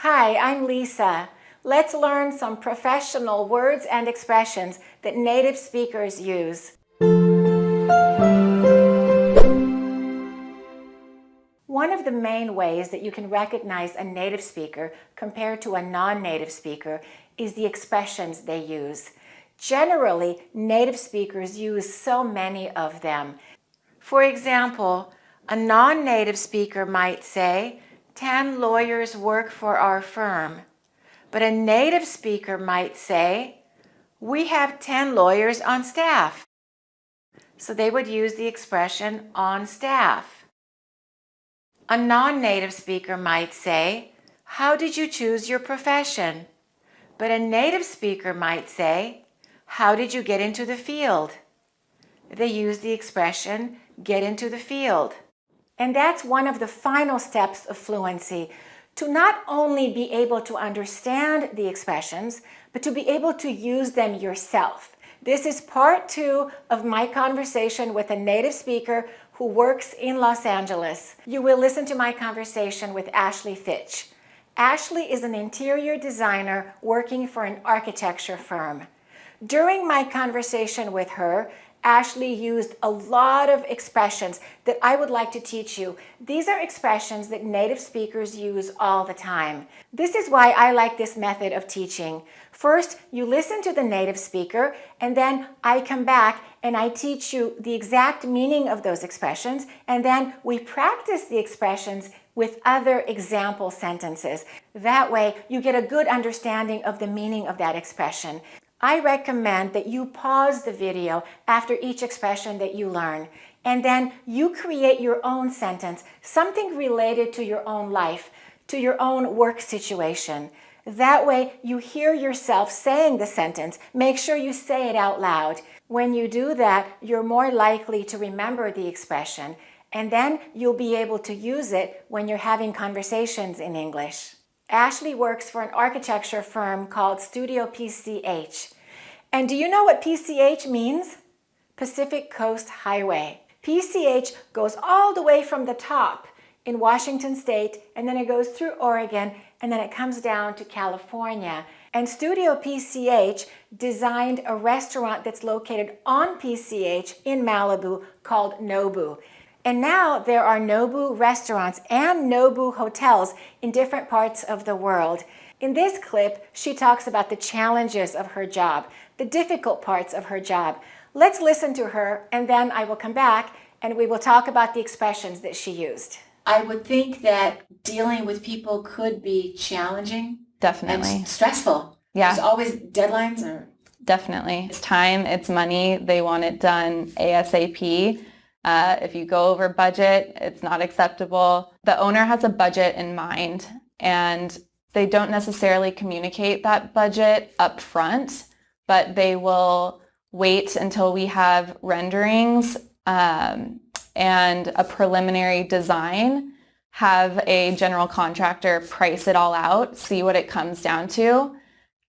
Hi, I'm Lisa. Let's learn some professional words and expressions that native speakers use. One of the main ways that you can recognize a native speaker compared to a non-native speaker is the expressions they use. Generally, native speakers use so many of them. For example, a non-native speaker might say, 10 lawyers work for our firm. But a native speaker might say, we have 10 lawyers on staff. So they would use the expression on staff. A non-native speaker might say, how did you choose your profession? But a native speaker might say, how did you get into the field? They use the expression, get into the field. And that's one of the final steps of fluency, to not only be able to understand the expressions, but to be able to use them yourself. This is part 2 of my conversation with a native speaker who works in Los Angeles. You will listen to my conversation with Ashley Fitch. Ashley is an interior designer working for an architecture firm. During my conversation with her, Ashley used a lot of expressions that I would like to teach you. These are expressions that native speakers use all the time. This is why I like this method of teaching. First, you listen to the native speaker, and then I come back and I teach you the exact meaning of those expressions, and then we practice the expressions with other example sentences. That way, you get a good understanding of the meaning of that expression. I recommend that you pause the video after each expression that you learn, and then you create your own sentence, something related to your own life, to your own work situation. That way, you hear yourself saying the sentence. Make sure you say it out loud. When you do that, you're more likely to remember the expression, and then you'll be able to use it when you're having conversations in English. Ashley works for an architecture firm called Studio PCH. And do you know what PCH means? Pacific Coast Highway. PCH goes all the way from the top in Washington State, and then it goes through Oregon, and then it comes down to California. And Studio PCH designed a restaurant that's located on PCH in Malibu called Nobu. And now there are Nobu restaurants and Nobu hotels in different parts of the world. In this clip, she talks about the challenges of her job, the difficult parts of her job. Let's listen to her, and then I will come back and we will talk about the expressions that she used. I would think that dealing with people could be challenging. Definitely. And stressful. Yeah. There's always deadlines or... Definitely. It's time, it's money. They want it done ASAP. If you go over budget, it's not acceptable. The owner has a budget in mind, and they don't necessarily communicate that budget up front, but they will wait until we have renderings and a preliminary design, have a general contractor price it all out, see what it comes down to,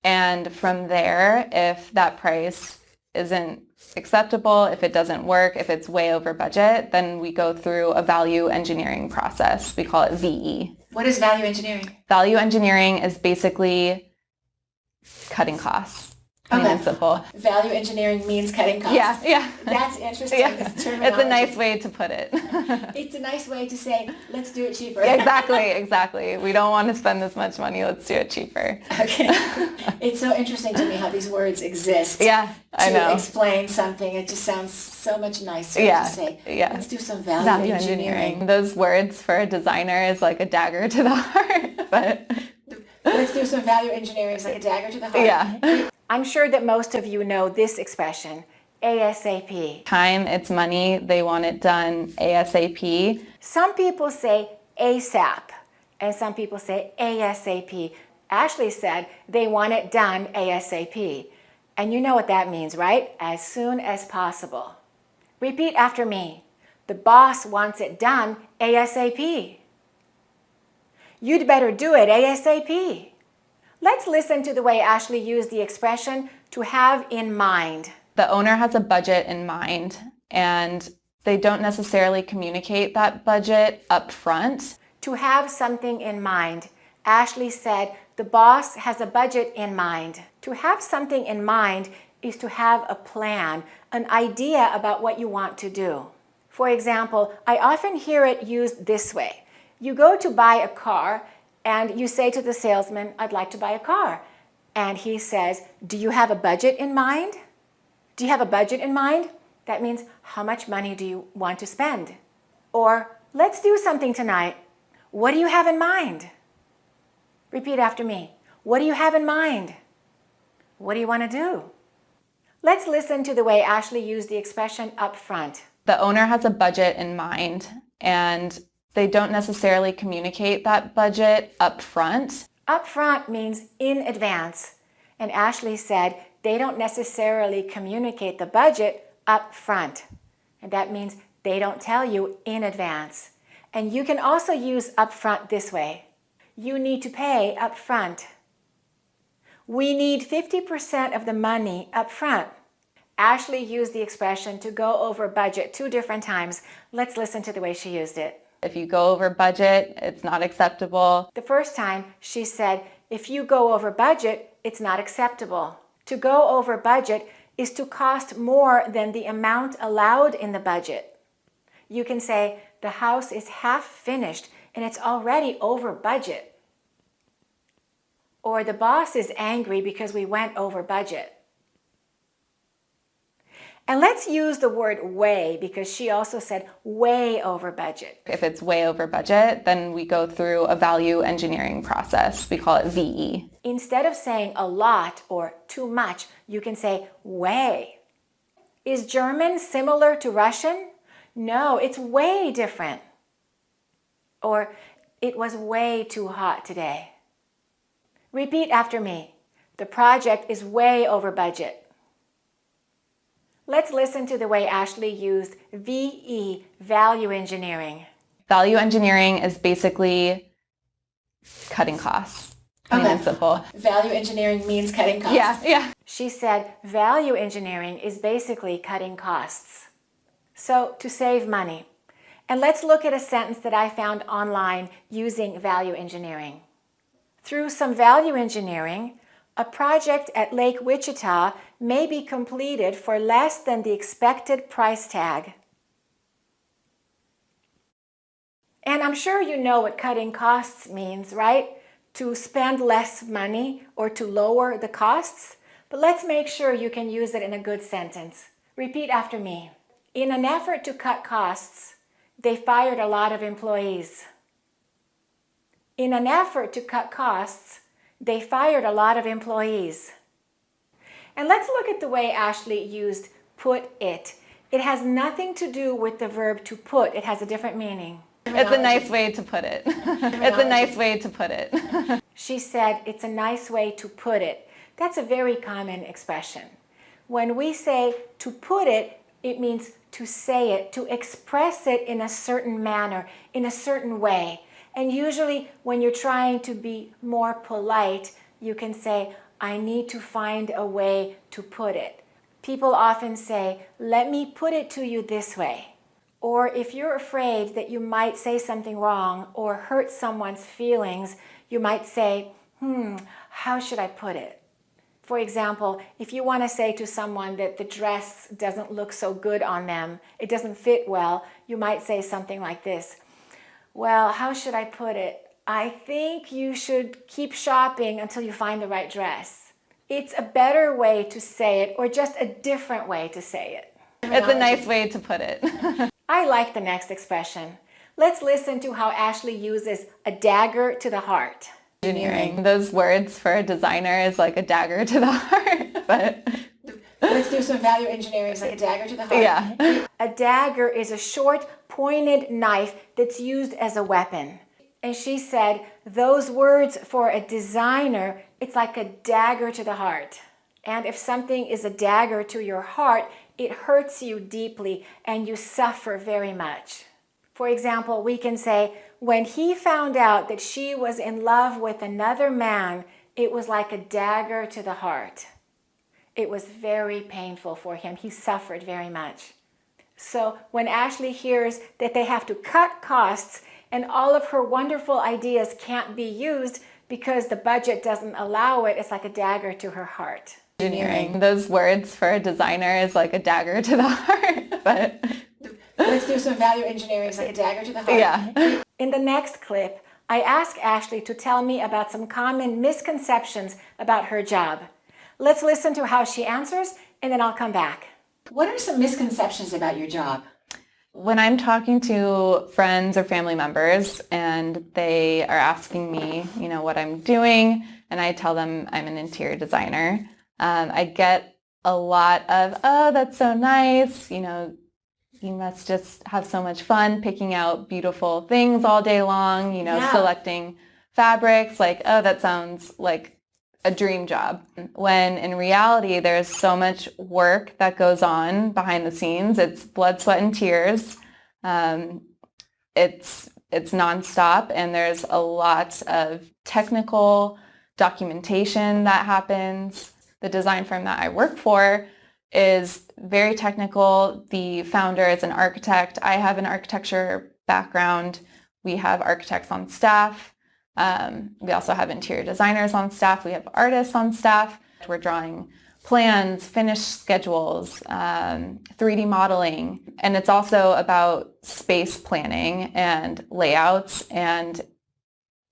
and from there, if that price isn't acceptable, if it doesn't work, if it's way over budget, then we go through a value engineering process. We call it VE. What is value engineering? Value engineering is basically cutting costs. Plain and simple. Value engineering means cutting costs. Yeah. That's interesting. Yeah. It's a nice way to put it. It's a nice way to say, let's do it cheaper. Exactly. We don't want to spend this much money. Let's do it cheaper. Okay. It's so interesting to me how these words exist. Yeah, I know. To explain something. It just sounds so much nicer to say, let's do some value engineering. Those words for a designer is like a dagger to the heart. But let's do some value engineering is like a dagger to the heart. Yeah. I'm sure that most of you know this expression, ASAP. Time, it's money. They want it done ASAP. Some people say ASAP, and some people say ASAP. Ashley said they want it done ASAP. And you know what that means, right? As soon as possible. Repeat after me. The boss wants it done ASAP. You'd better do it ASAP. Let's listen to the way Ashley used the expression to have in mind. The owner has a budget in mind, and they don't necessarily communicate that budget up front. To have something in mind. Ashley said, the boss has a budget in mind. To have something in mind is to have a plan, an idea about what you want to do. For example, I often hear it used this way. You go to buy a car and you say to the salesman, I'd like to buy a car. And he says, do you have a budget in mind? Do you have a budget in mind? That means, how much money do you want to spend? Or, let's do something tonight. What do you have in mind? Repeat after me. What do you have in mind? What do you want to do? Let's listen to the way Ashley used the expression up front. The owner has a budget in mind, and they don't necessarily communicate that budget up front. Up front means in advance. And Ashley said they don't necessarily communicate the budget up front. And that means they don't tell you in advance. And you can also use up front this way. You need to pay up front. We need 50% of the money up front. Ashley used the expression to go over budget 2 different times. Let's listen to the way she used it. If you go over budget, it's not acceptable. The first time she said, if you go over budget, it's not acceptable. To go over budget is to cost more than the amount allowed in the budget. You can say, the house is half finished and it's already over budget. Or the boss is angry because we went over budget. And let's use the word way, because she also said way over budget. If it's way over budget, then we go through a value engineering process. We call it VE. Instead of saying a lot or too much, you can say way. Is German similar to Russian? No, it's way different. Or it was way too hot today. Repeat after me. The project is way over budget. Let's listen to the way Ashley used VE, value engineering. Value engineering is basically cutting costs, plain and simple. Value engineering means cutting costs. Yeah. She said value engineering is basically cutting costs. So to save money. And let's look at a sentence that I found online using value engineering. Through some value engineering, a project at Lake Wichita may be completed for less than the expected price tag. And I'm sure you know what cutting costs means, right? To spend less money or to lower the costs. But let's make sure you can use it in a good sentence. Repeat after me. In an effort to cut costs, they fired a lot of employees. In an effort to cut costs, they fired a lot of employees. And let's look at the way Ashley used put it. It has nothing to do with the verb to put. It has a different meaning. It's a nice way to put it. It's a nice way to put it. She said it's a nice way to put it. That's a very common expression. When we say to put it, it means to say it, to express it in a certain manner, in a certain way. And usually when you're trying to be more polite, you can say, I need to find a way to put it. People often say, let me put it to you this way. Or if you're afraid that you might say something wrong or hurt someone's feelings, you might say, how should I put it? For example, if you want to say to someone that the dress doesn't look so good on them, it doesn't fit well, you might say something like this. Well, how should I put it? I think you should keep shopping until you find the right dress. It's a better way to say it, or just a different way to say it. It's a nice way to put it. I like the next expression. Let's listen to how Ashley uses a dagger to the heart. Engineering. Those words for a designer is like a dagger to the heart. But let's do some value engineering. It's like a dagger to the heart. Yeah. A dagger is a short, pointed knife that's used as a weapon. And she said, those words for a designer, it's like a dagger to the heart. And if something is a dagger to your heart, it hurts you deeply and you suffer very much. For example, we can say, when he found out that she was in love with another man, it was like a dagger to the heart. It was very painful for him. He suffered very much. So when Ashley hears that they have to cut costs and all of her wonderful ideas can't be used, Because the budget doesn't allow it, it's like a dagger to her heart. Engineering. Those words for a designer is like a dagger to the heart, but let's do some value engineering. It's like a dagger to the heart. Yeah. In the next clip, I ask Ashley to tell me about some common misconceptions about her job. Let's listen to how she answers, and then I'll come back. What are some misconceptions about your job? When I'm talking to friends or family members and they are asking me, what I'm doing, and I tell them I'm an interior designer, I get a lot of, oh, that's so nice. You must just have so much fun picking out beautiful things all day long, selecting fabrics. Like, oh, that sounds like a dream job. When in reality, there's so much work that goes on behind the scenes. It's blood, sweat, and tears. It's nonstop, and there's a lot of technical documentation that happens. The design firm that I work for is very technical. The founder is an architect. I have an architecture background. We have architects on staff. We also have interior designers on staff. We have artists on staff. We're drawing plans, finish schedules, 3D modeling. And it's also about space planning and layouts and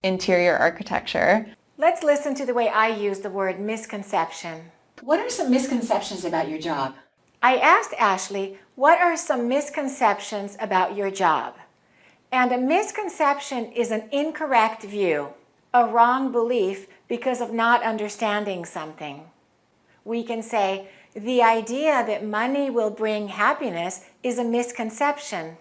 interior architecture. Let's listen to the way I use the word misconception. What are some misconceptions about your job? I asked Ashley, what are some misconceptions about your job? And a misconception is an incorrect view, a wrong belief because of not understanding something. We can say, the idea that money will bring happiness is a misconception.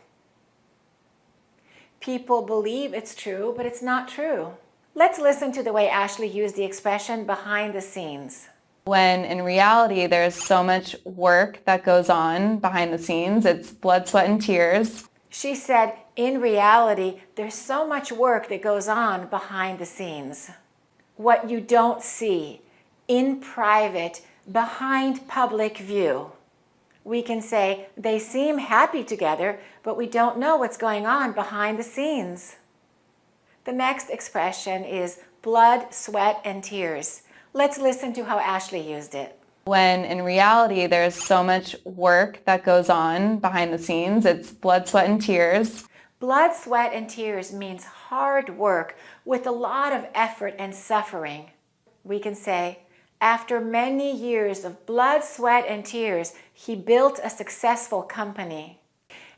People believe it's true, but it's not true. Let's listen to the way Ashley used the expression behind the scenes. When in reality, there's so much work that goes on behind the scenes. It's blood, sweat, and tears. She said, in reality, there's so much work that goes on behind the scenes. What you don't see, in private, behind public view. We can say, they seem happy together, but we don't know what's going on behind the scenes. The next expression is blood, sweat, and tears. Let's listen to how Ashley used it. When in reality, there's so much work that goes on behind the scenes. It's blood, sweat, and tears. Blood, sweat, and tears means hard work with a lot of effort and suffering. We can say, after many years of blood, sweat, and tears, he built a successful company.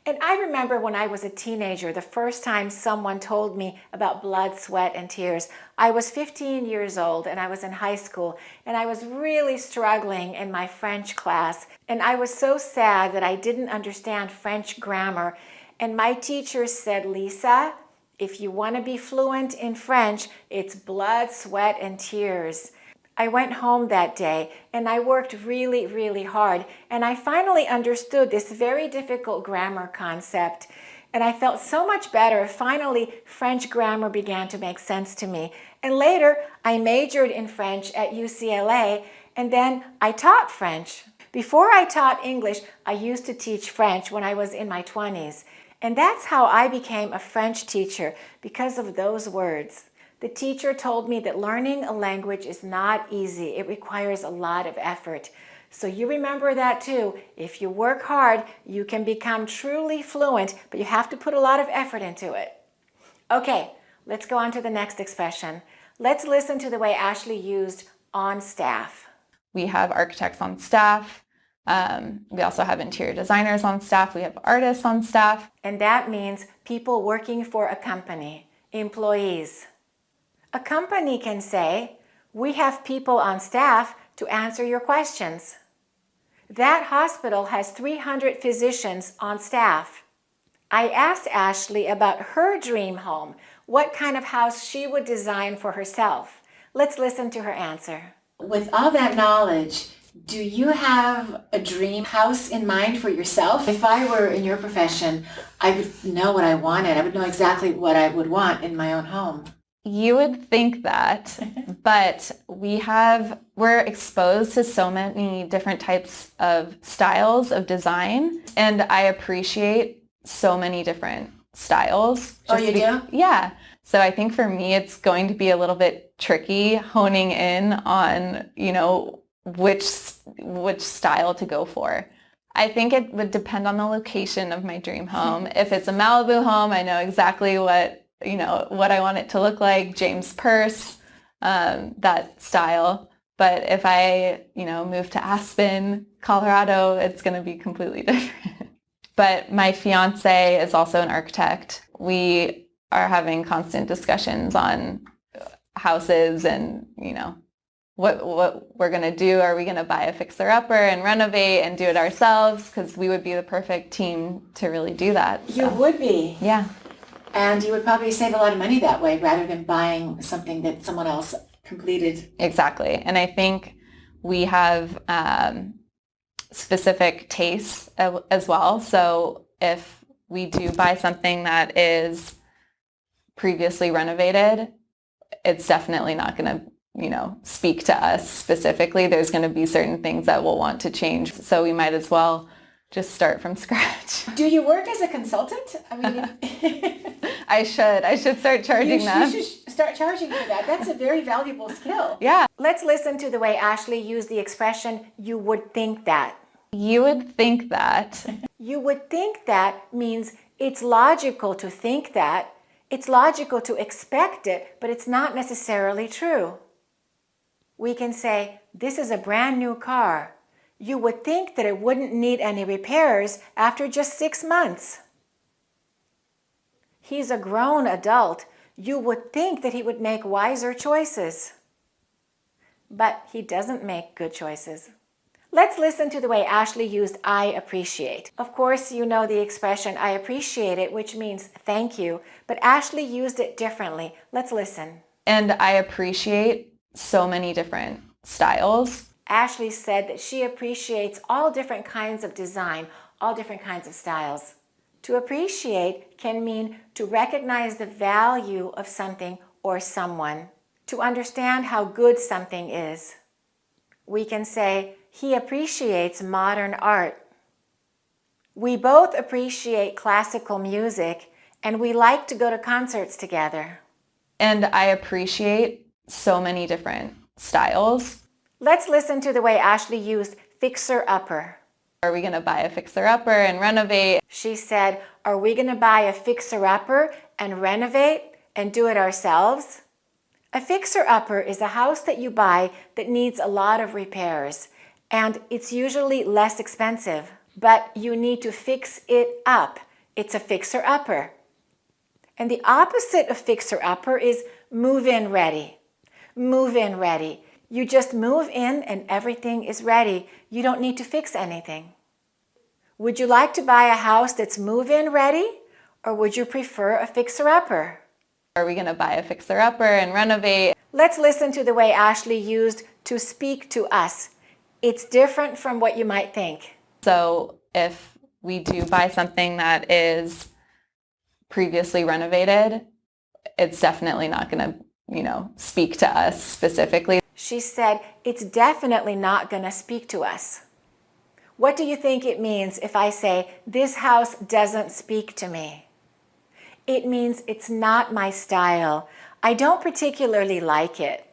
And I remember when I was a teenager, the first time someone told me about blood, sweat, and tears. I was 15 years old and I was in high school, and I was really struggling in my French class. And I was so sad that I didn't understand French grammar. And my teacher said, Lisa, if you want to be fluent in French, it's blood, sweat, and tears. I went home that day and I worked really, really hard, and I finally understood this very difficult grammar concept, and I felt so much better. Finally, French grammar began to make sense to me. And later, I majored in French at UCLA, and then I taught French. Before I taught English, I used to teach French when I was in my 20s. And that's how I became a French teacher, because of those words. The teacher told me that learning a language is not easy. It requires a lot of effort. So you remember that too. If you work hard, you can become truly fluent, but you have to put a lot of effort into it. Okay, let's go on to the next expression. Let's listen to the way Ashley used on staff. We have architects on staff. We also have interior designers on staff. We have artists on staff. And that means people working for a company, employees. A company can say, we have people on staff to answer your questions. That hospital has 300 physicians on staff. I asked Ashley about her dream home, what kind of house she would design for herself. Let's listen to her answer. With all that knowledge, do you have a dream house in mind for yourself? If I were in your profession, I would know what I wanted. I would know exactly what I would want in my own home. You would think that, but we're exposed to so many different types of styles of design, and I appreciate so many different styles. Oh, you do? Yeah. So I think for me, it's going to be a little bit tricky honing in on, which style to go for. I think it would depend on the location of my dream home. If it's a Malibu home, I know exactly what I want it to look like, James Purse, that style. But if I, move to Aspen, Colorado, it's going to be completely different. But my fiance is also an architect. We are having constant discussions on houses and, what we're going to do. Are we going to buy a fixer-upper and renovate and do it ourselves? Because we would be the perfect team to really do that. You would be. Yeah. And you would probably save a lot of money that way rather than buying something that someone else completed. Exactly. And I think we have specific tastes as well. So if we do buy something that is previously renovated, it's definitely not going to speak to us specifically. There's going to be certain things that we'll want to change. So we might as well just start from scratch. Do you work as a consultant? I mean, I should start charging them. You should start charging for that. That's a very valuable skill. Yeah. Let's listen to the way Ashley used the expression, you would think that. You would think that. You would think that means it's logical to think that. It's logical to expect it, but it's not necessarily true. We can say, this is a brand new car. You would think that it wouldn't need any repairs after just 6 months. He's a grown adult. You would think that he would make wiser choices. But he doesn't make good choices. Let's listen to the way Ashley used I appreciate. Of course, you know the expression I appreciate it, which means thank you, but Ashley used it differently. Let's listen. And I appreciate so many different styles. Ashley said that she appreciates all different kinds of design, all different kinds of styles. To appreciate can mean to recognize the value of something or someone, to understand how good something is. We can say, he appreciates modern art. We both appreciate classical music, and we like to go to concerts together. And I appreciate so many different styles. Let's listen to the way Ashley used fixer-upper. Are we going to buy a fixer-upper and renovate? She said, are we going to buy a fixer-upper and renovate and do it ourselves? A fixer-upper is a house that you buy that needs a lot of repairs, and it's usually less expensive, but you need to fix it up. It's a fixer-upper. And the opposite of fixer-upper is move-in ready. Move-in ready. You just move in and everything is ready. You don't need to fix anything. Would you like to buy a house that's move-in ready, or would you prefer a fixer-upper? Are we going to buy a fixer-upper and renovate? Let's listen to the way Ashley used to speak to us. It's different from what you might think. So if we do buy something that is previously renovated, it's definitely not going to speak to us specifically. She said, it's definitely not going to speak to us. What do you think it means if I say, this house doesn't speak to me? It means it's not my style. I don't particularly like it.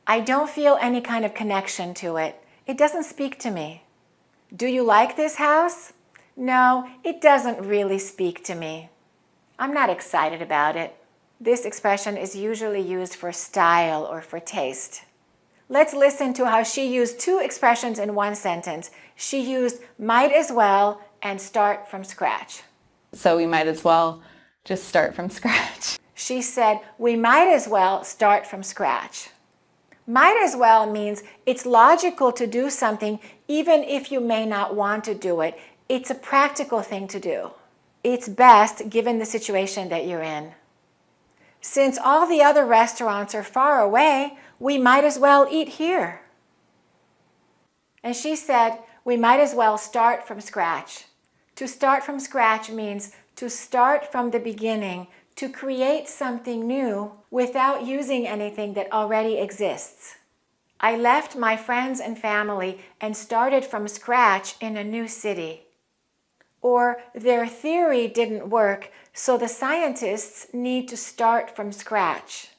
I don't feel any kind of connection to it. It doesn't speak to me. Do you like this house? No, it doesn't really speak to me. I'm not excited about it. This expression is usually used for style or for taste. Let's listen to how she used two expressions in one sentence. She used might as well and start from scratch. So we might as well just start from scratch. She said, we might as well start from scratch. Might as well means it's logical to do something even if you may not want to do it. It's a practical thing to do. It's best given the situation that you're in. Since all the other restaurants are far away, we might as well eat here. And she said, we might as well start from scratch. To start from scratch means to start from the beginning, to create something new without using anything that already exists. I left my friends and family and started from scratch in a new city. Or their theory didn't work, so the scientists need to start from scratch.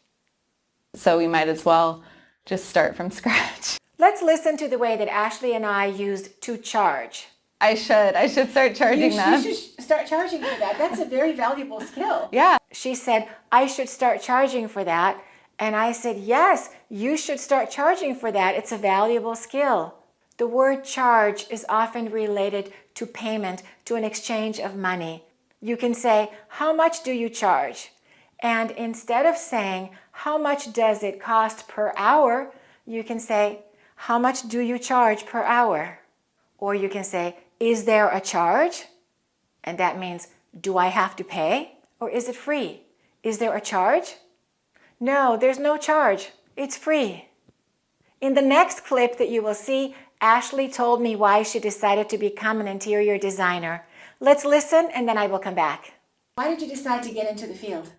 So we might as well just start from scratch. Let's listen to the way that Ashley and I used to charge. I should start charging them. You should start charging for that. That's a very valuable skill. Yeah. She said, I should start charging for that. And I said, yes, you should start charging for that. It's a valuable skill. The word charge is often related to payment, to an exchange of money. You can say, how much do you charge? And instead of saying, how much does it cost per hour? You can say, how much do you charge per hour? Or you can say, is there a charge? And that means, do I have to pay? Or is it free? Is there a charge? No, there's no charge. It's free. In the next clip that you will see, Ashley told me why she decided to become an interior designer. Let's listen and then I will come back. Why did you decide to get into the field?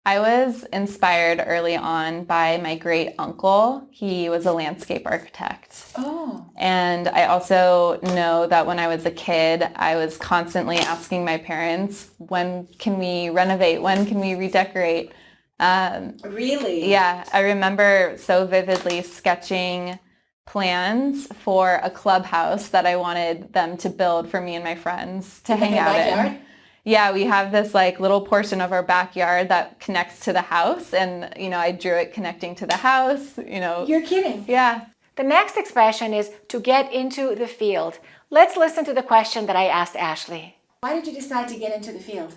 I was inspired early on by my great uncle. He was a landscape architect. Oh. And I also know that when I was a kid, I was constantly asking my parents, when can we renovate? When can we redecorate? Really? Yeah, I remember so vividly sketching plans for a clubhouse that I wanted them to build for me and my friends to hang out in. Yeah, we have this like little portion of our backyard that connects to the house, and I drew it connecting to the house, You're kidding. Yeah. The next expression is to get into the field. Let's listen to the question that I asked Ashley. Why did you decide to get into the field?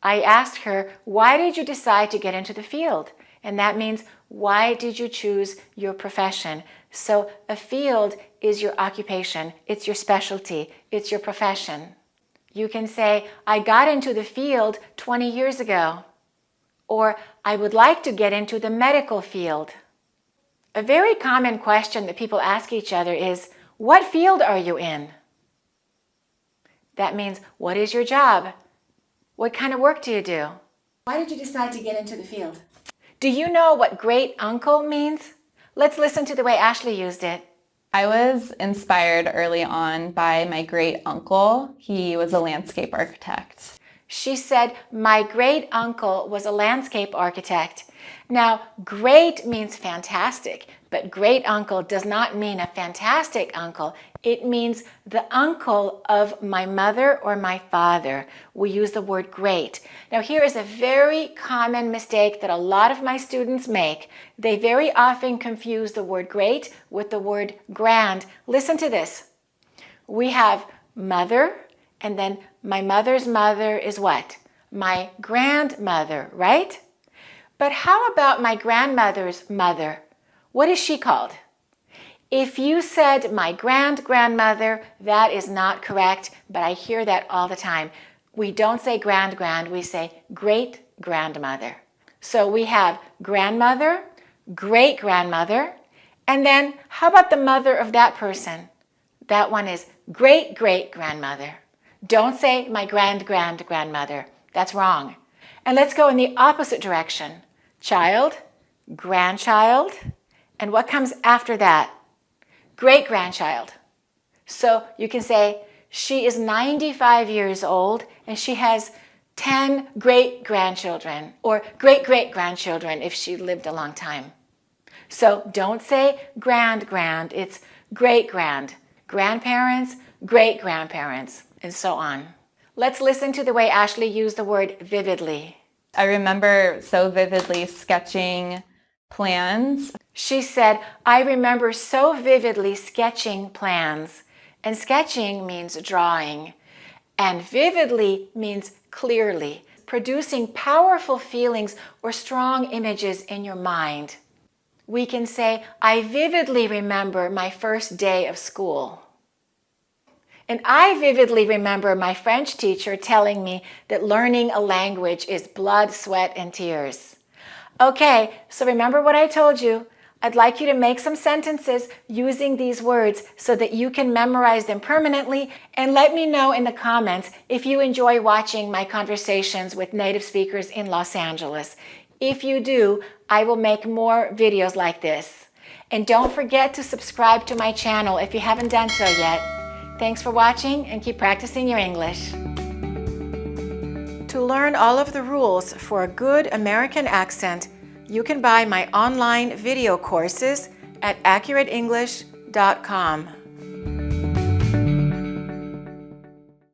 I asked her, why did you decide to get into the field? And that means, why did you choose your profession? So a field is your occupation, it's your specialty, it's your profession. You can say, I got into the field 20 years ago. Or, I would like to get into the medical field. A very common question that people ask each other is, what field are you in? That means, what is your job? What kind of work do you do? Why did you decide to get into the field? Do you know what great uncle means? Let's listen to the way Ashley used it. I was inspired early on by my great uncle. He was a landscape architect. She said, my great uncle was a landscape architect. Now, great means fantastic, but great uncle does not mean a fantastic uncle. It means the uncle of my mother or my father. We use the word great. Now, here is a very common mistake that a lot of my students make. They very often confuse the word great with the word grand. Listen to this. We have mother, and then my mother's mother is what? My grandmother, right? But how about my grandmother's mother? What is she called? If you said my grandmother, that is not correct, but I hear that all the time. We don't say grand, we say great-grandmother. So we have grandmother, great-grandmother, and then how about the mother of that person? That one is great-great-grandmother. Don't say my grandmother. That's wrong. And let's go in the opposite direction. Child, grandchild, and what comes after that? Great-grandchild. So you can say, she is 95 years old and she has 10 great-grandchildren or great-great-grandchildren if she lived a long time. So don't say grand, it's great-grand. Grandparents, great-grandparents, and so on. Let's listen to the way Ashley used the word vividly. I remember so vividly sketching plans. She said, I remember so vividly sketching plans. And sketching means drawing. And vividly means clearly, producing powerful feelings or strong images in your mind. We can say, I vividly remember my first day of school. And I vividly remember my French teacher telling me that learning a language is blood, sweat, and tears. Okay, so remember what I told you. I'd like you to make some sentences using these words so that you can memorize them permanently, and let me know in the comments if you enjoy watching my conversations with native speakers in Los Angeles. If you do, I will make more videos like this. And don't forget to subscribe to my channel if you haven't done so yet. Thanks for watching and keep practicing your English. To learn all of the rules for a good American accent, you can buy my online video courses at accurateenglish.com.